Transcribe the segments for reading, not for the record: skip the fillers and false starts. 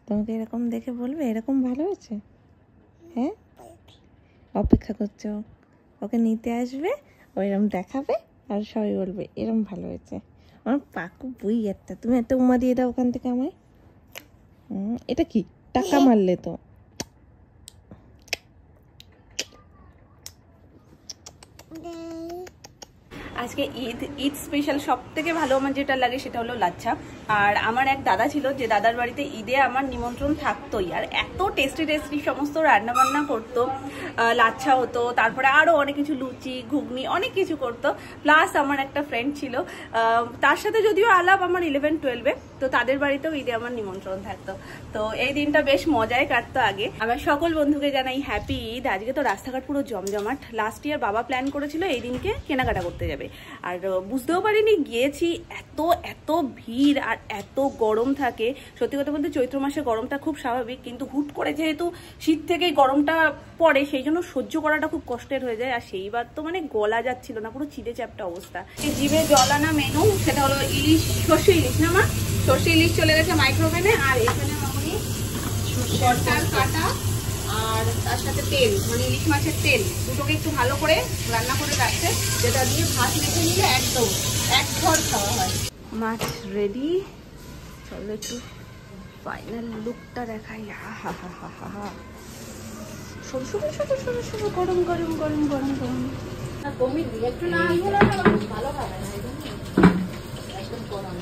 তোমাকে এরকম দেখে বলবে এরকম ভালো হয়েছে? হ্যাঁ, অপেক্ষা করছো, ওকে নিতে আসবে, ও এরকম দেখাবে আর সবাই বলবে এরকম ভালো হয়েছে। আমার পাকু বই একটা, তুমি একটা উমা দিয়ে দাও ওখান থেকে আমায়। এটা কি টাকা মারলে তো। আজকে ঈদ স্পেশাল সব থেকে ভালো আমার যেটা লাগে সেটা হলো লাচ্ছা। আর আমার এক দাদা ছিল, যে দাদার বাড়িতে ঈদে আমার নিমন্ত্রণ থাকতোই, আর এত টেস্টি টেস্টি সমস্ত রান্না বান্না করতো, লাচ্ছা হতো, তারপরে আরো অনেক কিছু, লুচি, ঘুগনি, অনেক কিছু করতো। প্লাস আমার একটা ফ্রেন্ড ছিল, তার সাথে যদিও আলাপ আমার 11-12-এ, তো তাদের বাড়িতেও ঈদে আমার নিমন্ত্রণ থাকতো। তো এই দিনটা বেশ মজায় কাটতো আগে। আমার সকল বন্ধুকে জানাই হ্যাপি ঈদ। আজকে তো রাস্তাঘাট পুরো জমজমাট। লাস্ট ইয়ার বাবা প্ল্যান করেছিল এই দিনকে কেনাকাটা করতে যাবে, আর বুঝতেও পারিনি গিয়েছি। এত এত ভিড় আর এত গরম থাকে। সত্যি কথা বলতে চৈত্র মাসে গরমটা খুব স্বাভাবিক, কিন্তু হুট করে যেহেতু শীত থেকে গরমটা পড়ে, সেই জন্য সহ্য করাটা খুব কষ্টের হয়ে যায়। আর সেইবার তো মানে গলা যাচ্ছিল না, পুরো চিড়ে চ্যাপটা অবস্থা। এই জিভে জল আনা মেনু সেটা হলো ইলিশ, সর্ষে ইলিশ না মা, সর্ষে ইলিশ চলে গেছে মাইক্রোওভেনে। আর এখানে মামনি সরষার কাটা আর তার সাথে তেল, মানে ইলিশ মাছের তেল, দুটোকে একটু ভালো করে রান্না করে রাখছে, যেটা দিয়ে ভাত মেখে নিলে একদম এক ঘর খাওয়া হয়। মাছ রেডি, চলো একটু ফাইনাল লুকটা দেখাই। হা হা হা হা হা, সরু সরু সরু সরু সরু, গরম গরম গরম গরম গরম। একটু না ভালো খাবে না, একদম গরম।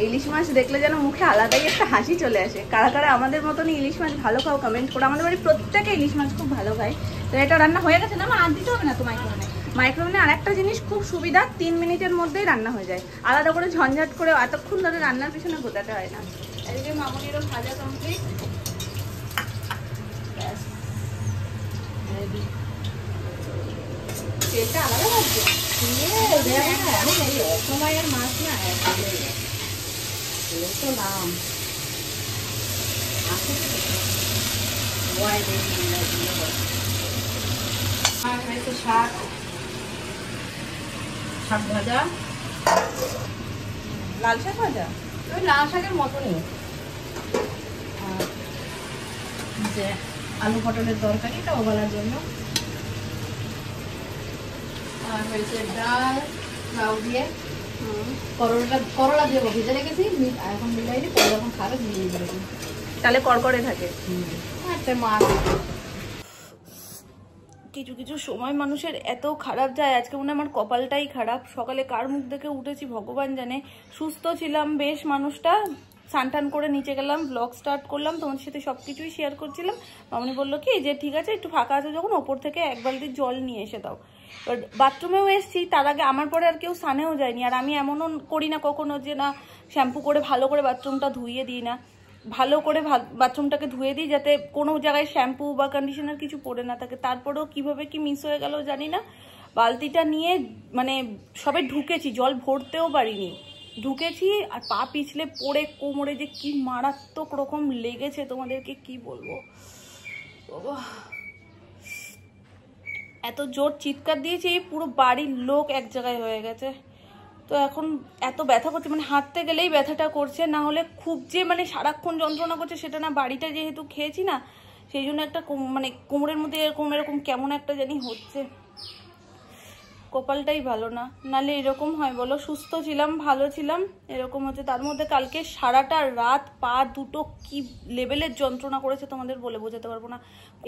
ইলিশ মাছ দেখলে যেন মুখে আলাদাই একটা হাসি চলে আসে। কারা কারা আমাদের মতনই ইলিশ মাছ ভালো খাও কমেন্ট করো। আমাদের বাড়ি প্রত্যেকে ইলিশ মাছ খুব ভালো খায়। তো এটা রান্না হয়ে গেছে না, আর দিতে হবে না তো মাইক্রোওভেনে। মাইক্রোওভেনে আরেকটা জিনিস খুব সুবিধা, 3 মিনিটের মধ্যেই রান্না হয়ে যায়। আলাদা করে ঝঞ্ঝাট করে এতক্ষণ ধরে রান্নার পিছনে গোটাতে হয় না। এদিকে মামনিরও ভাজা কমপ্লিট। তেলটা আলাদা ভাজছে সময় আর মাছ না তো নাম শাক, শাক ভাজা, লাল শাক ভাজা, ওই লাল শাকের মতনই। আর যে আলু পটলের তরকারি, এটা ওবেলার জন্য। আর হয়েছে ডাল, লাউ দিয়ে, করলা দিয়ে ভেজে রেখেছি, এখন মিলাইনি, পরে যখন খাবে মিলিয়ে দেবো, তাহলে করকরে থাকে। একটা মাছ। কিছু কিছু সময় মানুষের এত খারাপ যায়, আজকে মনে হয় আমার কপালটাই খারাপ। সকালে কার মুখ দেখে উঠেছি ভগবান জানে। সুস্থ ছিলাম বেশ মানুষটা, স্নান করে নিচে গেলাম, ব্লগ স্টার্ট করলাম, তোমাদের সাথে সবকিছুই শেয়ার করছিলাম। মামনি বললো কি যে ঠিক আছে একটু ফাঁকা আছে যখন, ওপর থেকে 1 বালতি জল নিয়ে এসে দাও। এবার বাথরুমেও এসছি, তার আগে আমার পরে আর কেউ স্নানেও যায়নি। আর আমি এমনও করি না কখনো যে না শ্যাম্পু করে ভালো করে বাথরুমটা ধুইয়ে দিই না, ভালো করে বাথরুমটাকে ধুয়ে দিই যাতে কোনো জায়গায় শ্যাম্পু বা কন্ডিশনার কিছু পড়ে না থাকে। তারপরেও কিভাবে কি মিস হয়ে গেল জানি না, বালতিটা নিয়ে মানে সবে ঢুকেছি, জল ভরতেও পারিনি, ঢুকেছি আর পা পিছলে পড়ে কোমরে যে কি মারাত্মক রকম লেগেছে তোমাদেরকে কি বলবো। এত জোর চিৎকার দিয়েছে, পুরো বাড়ির লোক এক জায়গায় হয়ে গেছে। তো এখন এত ব্যথা করছে, মানে হাঁটতে গেলেই ব্যথাটা করছে, না হলে খুব যে মানে সারাক্ষণ যন্ত্রণা করছে সেটা না। বাড়িটা যেহেতু খেয়েছি না, সেই জন্য একটা মানে কোমরের মধ্যে এরকম এরকম কেমন একটা জানি হচ্ছে। কপালটাই ভালো না, নালে এরকম হয় বলো? সুস্থ ছিলাম, ভালো ছিলাম, এরকম হচ্ছে। তার মধ্যে কালকে সারাটা রাত পা দুটো কি লেভেলের যন্ত্রণা করেছে তোমাদের বলে বোঝাতে পারবো না।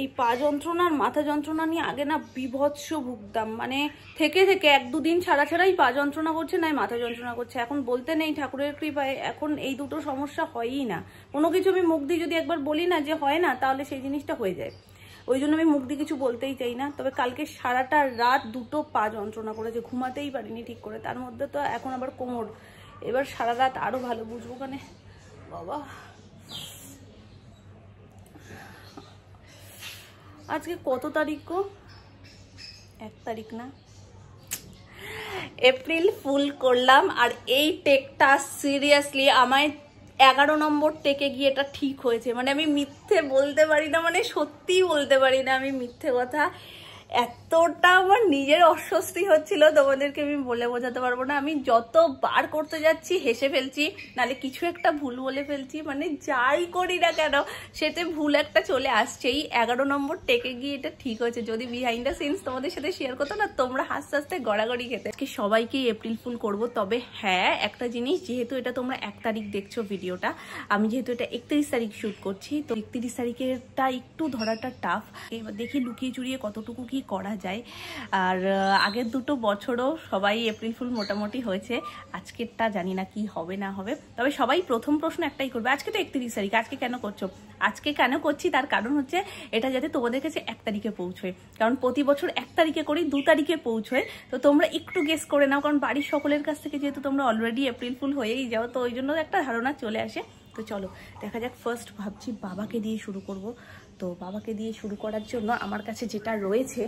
এই পা যন্ত্রণা আর মাথা যন্ত্রণা নিয়ে আগে না বিভৎস ভুগতাম, মানে থেকে থেকে 1-2 দিন ছাড়া ছাড়াই পা যন্ত্রণা করছে, নাই মাথা যন্ত্রণা করছে। এখন বলতে নেই ঠাকুরের কৃপায় এখন এই দুটো সমস্যা হয়ই না। কোনো কিছু আমি মুখ দিয়ে যদি একবার বলি না যে হয় না, তাহলে সেই জিনিসটা হয়ে যায়। ওই জন্য আমি মুখ দিয়ে কিছু বলতেই চাই না। তবে কালকে সারাটা রাত দুটো পা যন্ত্রণা করেছে, ঘুমাতেই পারিনি ঠিক করে। তার মধ্যে তো এখন আবার কোমর, এবার সারা রাত আরো ভালো বুঝবো কানে বাবা। আজকে কত তারিখ গো? 1 তারিখ না? এপ্রিল ফুল করলাম। আর এই টেকটা সিরিয়াসলি আমায় 11 নম্বর টেকে গিয়ে এটা ঠিক হয়েছে। মানে আমি মিথ্যে বলতে পারি না, মানে সত্যিই বলতে পারি না আমি মিথ্যে কথা। এতটা আমার নিজের অস্বস্তি হচ্ছিল তোমাদেরকে আমি বলে বোঝাতে পারবো না। আমি যতবার করতে যাচ্ছি হেসে ফেলছি, নালে কিছু একটা ভুল বলে ফেলছি, মানে যাই করি না কেন সেতে ভুল একটা চলে আসছেই। 11 নম্বর টেকে গিয়ে এটা ঠিক হয়েছে। যদি বিহাইন্ড দ্য সিনস তোমাদের সাথে শেয়ার করতো না, তোমরা হাসতে হাসতে গড়াগড়ি খেতে। সবাইকেই এপ্রিল ফুল করবো, তবে হ্যাঁ একটা জিনিস, যেহেতু এটা তোমরা 1 তারিখ দেখছো ভিডিওটা, আমি যেহেতু এটা 31 তারিখ শুট করছি, তো 31 তারিখেরটা একটু ধরাটা টাফ। এবার দেখি লুকিয়ে চুরিয়ে কতটুকু কি করা যায়। আর আগের 2 বছরও সবাই এপ্রিল ফুল মোটামুটি হয়েছে, আজকেরটা জানি না কি হবে না হবে। তবে সবাই প্রথম প্রশ্ন একটাই করবে, আজকে তো 31 তারিখ, আজকে কেন করছো? আজকে কেন করছি তার কারণ হচ্ছে এটা যাতে তোমাদের কাছে 1 তারিখে পৌঁছয়। কারণ প্রতি বছর 1 তারিখে করি, 2 তারিখে পৌঁছয়। তো তোমরা একটু গেস করে নাও, কারণ বাড়ির সকলের কাছ থেকে যেহেতু তোমরা অলরেডি এপ্রিল ফুল হয়েই যাও, তো ওই জন্য একটা ধারণা চলে আসে। তো চলো দেখা যাক। ফার্স্ট ভাবছি বাবাকে দিয়ে শুরু করব। তো বাবাকে দিয়ে শুরু করার জন্য আমার কাছে যেটা রয়েছে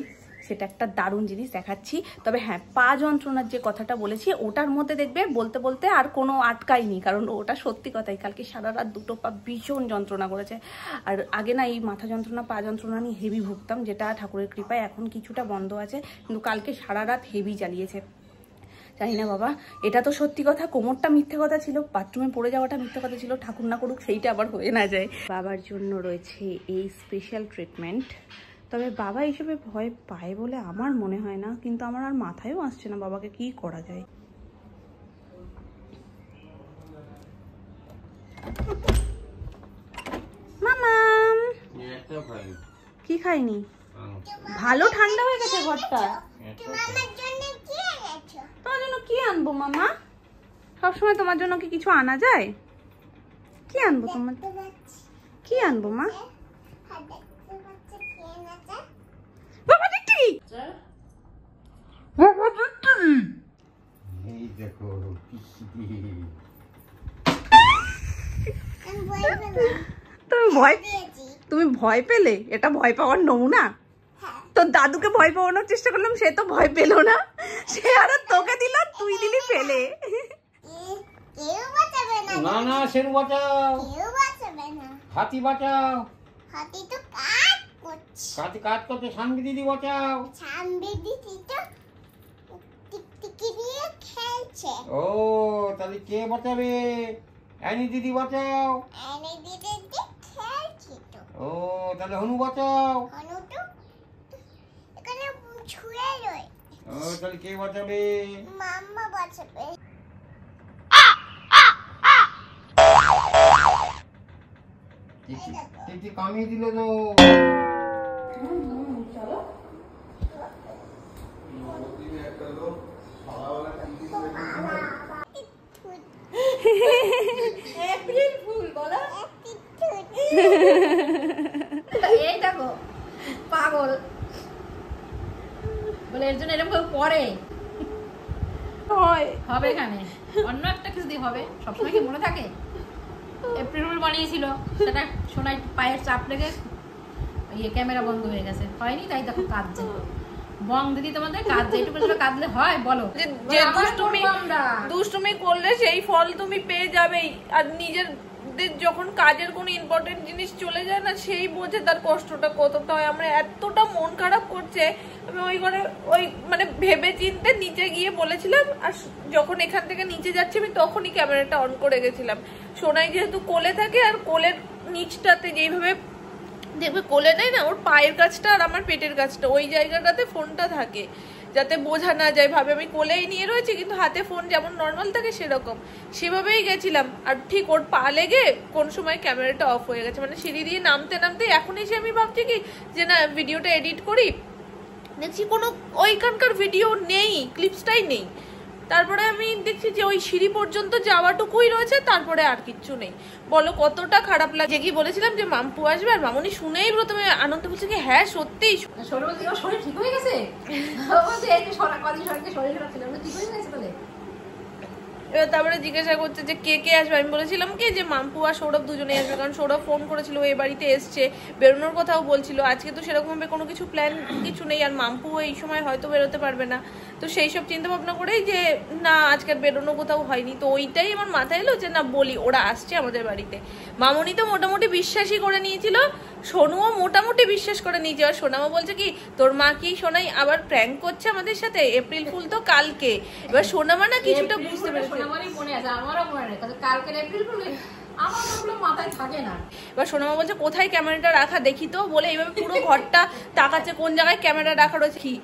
সেটা একটা দারুণ জিনিস দেখাচ্ছি। তবে হ্যাঁ, পা যন্ত্রণার যে কথাটা বলেছি ওটার মধ্যে দেখবে বলতে বলতে আর কোনো আটকায়নি, কারণ ওটা সত্যি কথাই। কালকে সারা রাত 2 পা ভীষণ যন্ত্রণা করেছে। আর আগে না এই মাথা যন্ত্রণা পা যন্ত্রণা নিয়ে হেভি ভুগতাম, যেটা ঠাকুরের কৃপায় এখন কিছুটা বন্ধ আছে, কিন্তু কালকে সারা রাত হেভি জ্বালিয়েছে। জানি না বাবা, এটা তো সত্যি কথা, কোমরটা মিথ্যে কথা ছিল, বাথরুমে পড়ে যাওয়াটা মিথ্যে কথা ছিল, ঠাকুর না করুক সেইটা আবার হয়ে না যায়। বাবার জন্য রয়েছে এই স্পেশাল ট্রিটমেন্ট। তবে বাবা হিসেবে ভয় পায় বলে আমার মনে হয় না, কিন্তু আমার আর মাথায়ও আসছে না বাবাকে কি করা যায়। মামাম কি খাইনি? ভালো ঠান্ডা হয়ে গেছে ঘরটা। তোমার জন্য কি আনবো মামা? সবসময় তোমার জন্য কি কিছু আনা যায়? কি আনবো তোমার? কি আনবো মা? বাবা দেখি তুমি ভয় পেলে? এটা ভয় পাওয়ার নমুনা? তো দাদুকে ভয় পাওয়ানোর চেষ্টা করলাম, সে তো ভয় পেল না, সে আর তোকে দিল, তুই দিলি ফেলে। না না, শেরু বাঁচাও, হাতি বাঁচাও। হাতি তো কাজ করছে। হাতি কাজ করছে। শান্তি দিদি বাঁচাও। শান্তি দিদি তো টিকটিকি দিয়ে খেলছে। ও তাহলে কে বাঁচাবে? অ্যানি দিদি বাঁচাও। অ্যানি দিদি দিয়ে খেলছে তো। ও তাহলে হনু বাঁচাও। হনু তো এখানে ছুঁয়ে রয়। ও তাহলে কে বাঁচাবে? মাম্মা বাঁচাবে। টিটি কামিয়ে দিল তো। চলো এপ্রিল ফুল বলো। এই দেখো পাগল বলে, এর জন্য এরকম পরে হবে এখানে অন্য একটা কিছু দিয়ে হবে। সবসময় কি মনে থাকে? এপ্রিল ফুল বানিয়েছিল, সেটা সোনাই পায়ের চাপ লেগে ইয়ে ক্যামেরা বন্ধ হয়ে গেছে, হয়নি। তাই দেখো কাঁদছে বং দিদি। তোমাদের কাজ যেটুকু কাঁদলে হয় বলো? যে দুষ্টুমি করলে সেই ফল তুমি পেয়ে যাবেই। আর নিজেদের যখন কাজের কোনো ইম্পর্টেন্ট জিনিস চলে যায় না, সেই বোঝে তার কষ্টটা কতটা হয়। আমরা এতটা মন খারাপ করছে, আমি ওই ঘরে ওই মানে ভেবে চিনতে নিচে গিয়ে বলেছিলাম। আর যখন এখান থেকে নিচে যাচ্ছি আমি তখনই ক্যামেরাটা অন করে গেছিলাম। সোনাই যেহেতু কোলে থাকে, আর কোলের নিচটাতে যেইভাবে দেখবে কোলে নেই না, ওর পায়ের কাছটা আর আমার পেটের কাছটা, ওই জায়গাটাতে ফোনটা থাকে, যাতে বোঝা না যায় ভাবে আমি কোলেই নিয়ে রয়েছি, কিন্তু হাতে ফোন যেমন নর্মাল থাকে সেরকম, সেভাবেই গেছিলাম। আর ঠিক ওর পা লেগে কোন সময় ক্যামেরাটা অফ হয়ে গেছে। মানে সিঁড়ি দিয়ে নামতে নামতে এখন এসে আমি ভাবছি কি যে না ভিডিওটা এডিট করি, দেখছি কোনো ওইখানকার ভিডিও নেই, ক্লিপসটাই নেই। তারপরে আমি দেখছি যে ওই সিঁড়ি পর্যন্ত যাওয়াটুকুই রয়েছে, তারপরে আর কিচ্ছু নেই। বলো কতটা খারাপ লাগে। কি বলেছিলাম যে মাম্পু আসবে, আর মামনি শুনেই প্রথমে আনন্দ বলছে কি হ্যাঁ সত্যি শরীর ঠিক হয়ে গেছে। এবার তারপরে জিজ্ঞাসা করছে যে কে কে আসবে। আমি বলেছিলাম কি যে মাম্পু আর সৌরভ দুজনেই আসবে, কারণ সৌরভ ফোন করেছিল এ বাড়িতে এসছে, বেরোনোর কথাও বলছিল। আজকে তো সেরকম ভাবে কোনো কিছু প্ল্যান কিছু নেই, আর মাম্পু এই সময় হয়তো বেরোতে পারবে না। তো সেই সব চিন্তা ভাবনা করেই যে না আজকের বেরোনো কোথাও হয়নি, তো ওইটাই আমার মাথায় এলো যে না বলি ওরা আসছে আমাদের বাড়িতে। মামনি তো মোটামুটি বিশ্বাসই করে নিয়েছিল, সোনুও মোটামুটি বিশ্বাস করে নিয়েছে। আর সোনামা বলছে কি তোর মা কি সোনাই আবার প্র্যাঙ্ক করছে আমাদের সাথে, এপ্রিল ফুল তো কালকে। এবার সোনামা না কিছুটা বুঝতে পেরেছে, সোনামারই মনে আছে, আমারও মনে নেই, কালকের এপ্রিল ফুল আমার ওগুলো মাথায় থাকে না। এবার সোনামা বলছে কোথায় ক্যামেরাটা রাখা দেখি তো, বলে এইভাবে পুরো ঘরটা তাকাচ্ছে কোন জায়গায় ক্যামেরা রাখা রয়েছে, কি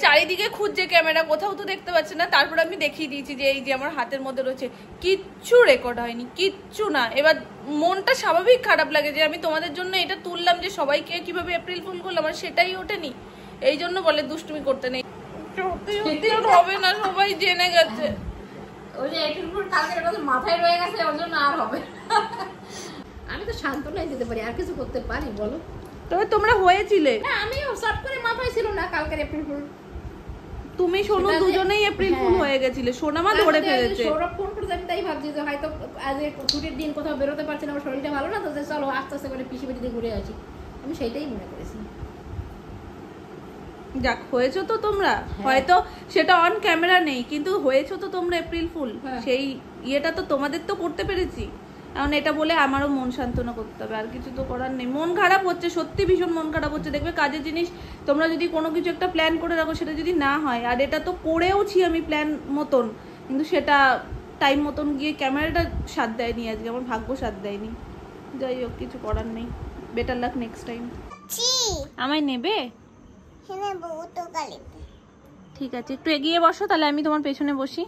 চারিদিকে খুঁজছে ক্যামেরা, কোথাও তো দেখতে পাচ্ছে না। তারপর আমি দেখিয়ে দিয়েছি যে এই যে আমার হাতের মধ্যে রয়েছে, কিচ্ছু রেকর্ড হয়নি, কিচ্ছু না। এবার মনটা স্বাভাবিক খারাপ লাগে যে আমি তোমাদের জন্য এটা তুললাম যে সবাইকে কিভাবে এপ্রিল ফুল করলাম, আর সেটাই ওঠেনি। এই জন্য বলে দুষ্টুমি করতে নেই, হবে না, সবাই জেনে গেছে। ওই যে এপ্রিল ফুল কালকে মাথায় রয়ে গেছে, ওর জন্য আর হবে। আমি তো সান্ত্বনায় যেতে পারি, আর কিছু করতে পারি বলো? তবে তোমরা হয়েছিলে না, আমিও শর্ট করে মাথায় ছিল না কালকের এপ্রিল ফুল। তুমি সোনু দুজনেই এপ্রিল ফুল হয়ে গেছিলে, সোনামা ধরে ফেলেছে। সৌরভ ফোন করে আমি তাই ভাবছি যে হয়তো আজ ছুটির দিন কোথাও বেরোতে পারছি না, আমার শরীরটা ভালো না, তো চলো আস্তে আস্তে করে পিসি বাড়িতে ঘুরে আসি, আমি সেইটাই মনে করেছি। যাক হয়েছো তো তোমরা, হয়তো সেটা অন ক্যামেরা নেই কিন্তু হয়েছো তো তোমরা এপ্রিল ফুল, সেই ইয়েটা তো তোমাদের তো করতে পেরেছি। এখন এটা বলে আমারও মন সান্ত্বনা করতে হবে, আর কিছু তো করার নেই। মন খারাপ হচ্ছে, সত্যি ভীষণ মন খারাপ হচ্ছে। দেখবে কাজের জিনিস তোমরা যদি কোনো কিছু একটা প্ল্যান করে রাখো, সেটা যদি না হয়, আর এটা তো করেওছি আমি প্ল্যান মতন, কিন্তু সেটা টাইম মতন গিয়ে ক্যামেরাটা সাথ দেয়নি, আজকে আমার ভাগ্য সাথ দেয়নি। যাই হোক, কিছু করার নেই, বেটার লাক নেক্সট টাইম। আমায় নেবে? হ্যাঁ বহুত কালিতে। ঠিক আছে, একটু এগিয়ে বসো, তাহলে আমি তোমার পেছনে বসি।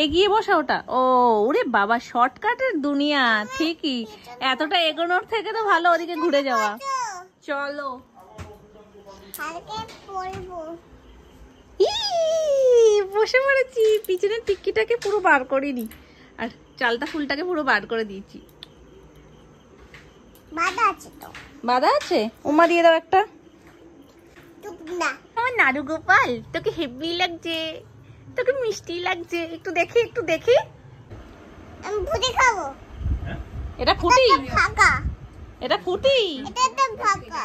এগিয়ে বসা ওটা। ও ওরে বাবা, শর্টকাটের দুনিয়া। ঠিকই, এতটা এগোনোর থেকে তো ভালো ওদিকে ঘুরে যাওয়া। চলো কালকে পড়বো। বসে পড়েছি, পিছনের টিক্কিটাকে পুরো বার করিনি, আর চালটা ফুলটাকে পুরো বার করে দিয়েছি। বাধা আছে তো? বাধা আছে? উমা দিয়ে দাও একটা। না আমার নাড়ু গোপাল, তোকে হেভি লাগছে, তোকে মিষ্টি লাগছে। একটু দেখি, একটু দেখি। আমি ফুটি খাবো। এটা ফুটি? ফাঁকা। এটা ফুটি? এটা তো ফাঁকা।